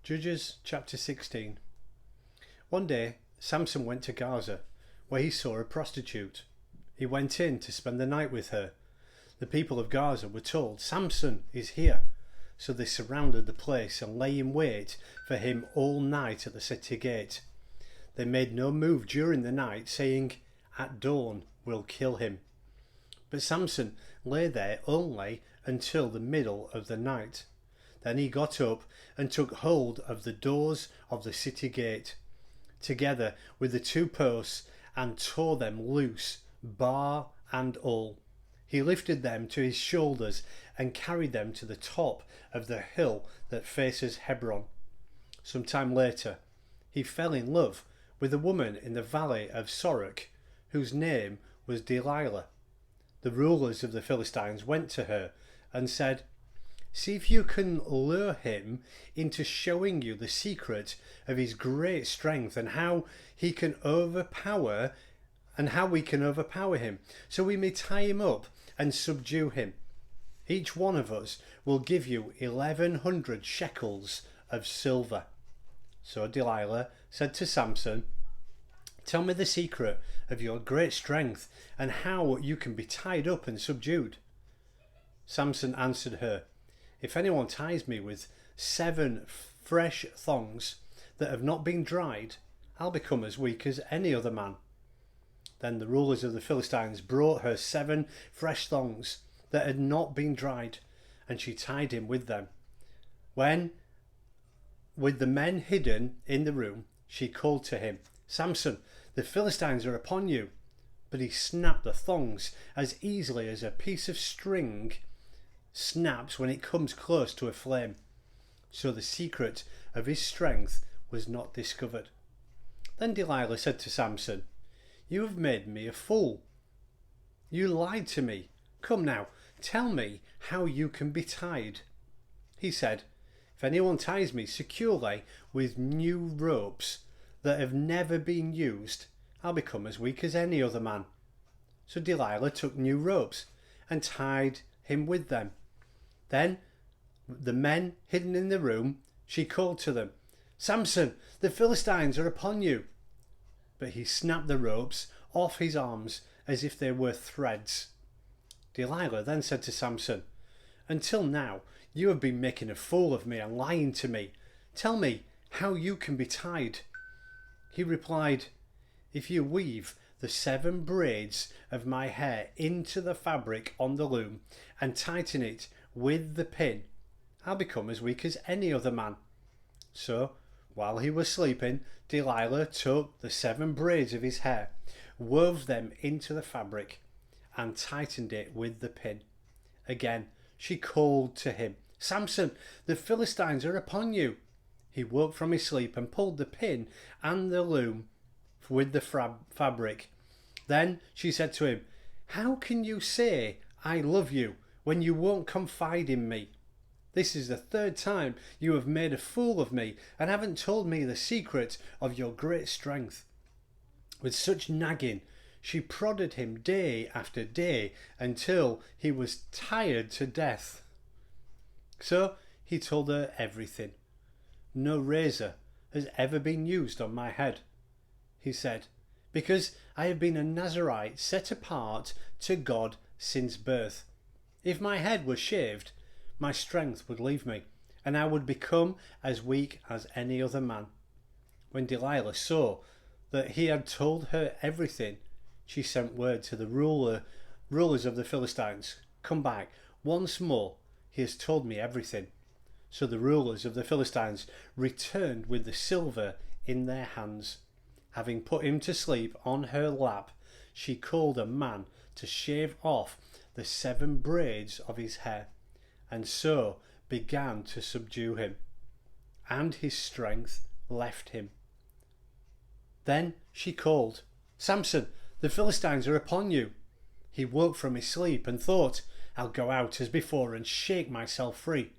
Judges chapter 16. One day Samson went to Gaza, where he saw a prostitute. He went in to spend the night with her. The people of Gaza were told, "Samson is here." So they surrounded the place and lay in wait for him all night at the city gate. They made no move during the night, saying, "At dawn we'll kill him." But Samson lay there only until the middle of the night. Then he got up and took hold of the doors of the city gate, together with the two posts, and tore them loose, bar and all. He lifted them to his shoulders and carried them to the top of the hill that faces Hebron. Some time later, he fell in love with a woman in the Valley of Sorek, whose name was Delilah. The rulers of the Philistines went to her and said, "See if you can lure him into showing you the secret of his great strength and how we can overpower him, so we may tie him up and subdue him. Each one of us will give you 1,100 shekels of silver." So Delilah said to Samson, "Tell me the secret of your great strength and how you can be tied up and subdued." Samson answered her, "If anyone ties me with 7 fresh thongs that have not been dried, I'll become as weak as any other man." Then the rulers of the Philistines brought her 7 fresh thongs that had not been dried, and she tied him with them. When, with the men hidden in the room, she called to him, "Samson, the Philistines are upon you." But he snapped the thongs as easily as a piece of string snaps when it comes close to a flame. So the secret of his strength was not discovered. Then Delilah said to Samson, "You have made me a fool. You lied to me. Come now, tell me how you can be tied." He said, "If anyone ties me securely with new ropes that have never been used, I'll become as weak as any other man." So Delilah took new ropes and tied him with them. Then the men hidden in the room, she called to them, "Samson, the Philistines are upon you." But he snapped the ropes off his arms as if they were threads. Delilah then said to Samson, "Until now you have been making a fool of me and lying to me. Tell me how you can be tied." He replied, "If you weave the 7 braids of my hair into the fabric on the loom and tighten it with the pin, I'll become as weak as any other man." So while he was sleeping, Delilah took the 7 braids of his hair, wove them into the fabric, and tightened it with the pin. Again she called to him, "Samson, the Philistines are upon you." He woke from his sleep and pulled the pin and the loom with the fabric. Then she said to him, "How can you say I love you when you won't confide in me? This is the 3rd time you have made a fool of me and haven't told me the secret of your great strength." With such nagging, she prodded him day after day until he was tired to death. So he told her everything. "No razor has ever been used on my head," he said, "because I have been a Nazirite set apart to God since birth. If my head was shaved, my strength would leave me, and I would become as weak as any other man." When Delilah saw that he had told her everything, she sent word to the rulers of the Philistines, "Come back once more, he has told me everything." So the rulers of the Philistines returned with the silver in their hands. Having put him to sleep on her lap, she called a man to shave off the 7 braids of his hair, and so began to subdue him, and his strength left him. Then she called, "Samson, the Philistines are upon you." He woke from his sleep and thought, "I'll go out as before and shake myself free."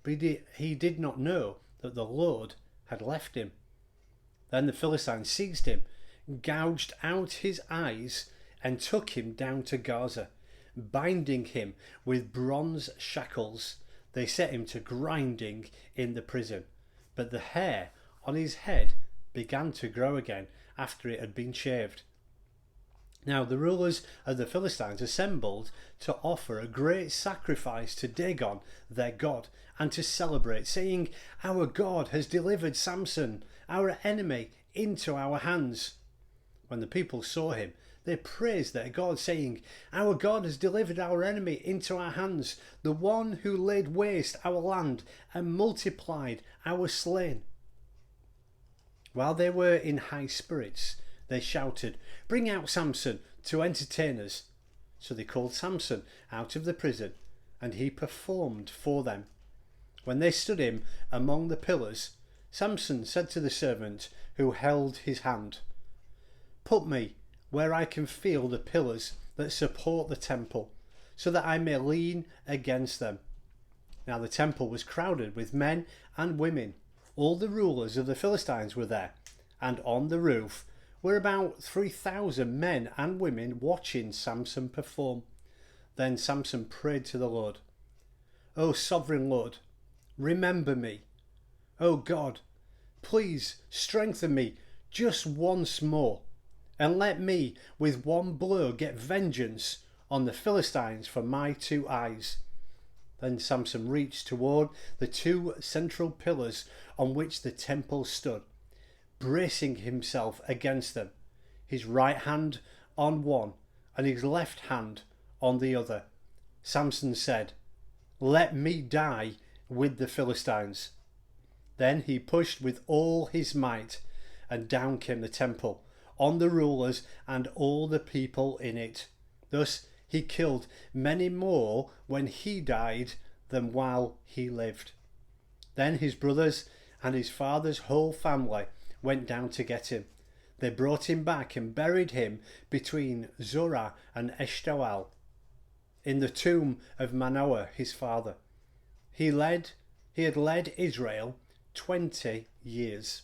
But he did not know that the Lord had left him. Then the Philistines seized him, gouged out his eyes, and took him down to Gaza. Binding him with bronze shackles, they set him to grinding in the prison. but the hair on his head began to grow again after it had been shaved. Now the rulers of the Philistines assembled to offer a great sacrifice to Dagon, their god, and to celebrate, saying, "Our God has delivered Samson, our enemy, into our hands." When the people saw him, they praised their God, saying, "Our God has delivered our enemy into our hands, the one who laid waste our land and multiplied our slain." While they were in high spirits, they shouted, "Bring out Samson to entertain us." So they called Samson out of the prison, and he performed for them. When they stood him among the pillars, Samson said to the servant who held his hand, "Put me where I can feel the pillars that support the temple, so that I may lean against them." Now the temple was crowded with men and women. All the rulers of the Philistines were there, and on the roof were about 3,000 men and women watching Samson perform. Then Samson prayed to the Lord, "O sovereign Lord, remember me. O God, please strengthen me just once more, and let me with one blow get vengeance on the Philistines for my 2 eyes." Then Samson reached toward the 2 central pillars on which the temple stood, bracing himself against them, his right hand on one and his left hand on the other. Samson said, "Let me die with the Philistines." Then he pushed with all his might, and down came the temple on the rulers and all the people in it. Thus he killed many more when he died than while he lived. Then his brothers and his father's whole family went down to get him. They brought him back and buried him between Zorah and Eshtaol in the tomb of Manoah his father. He had led Israel 20 years.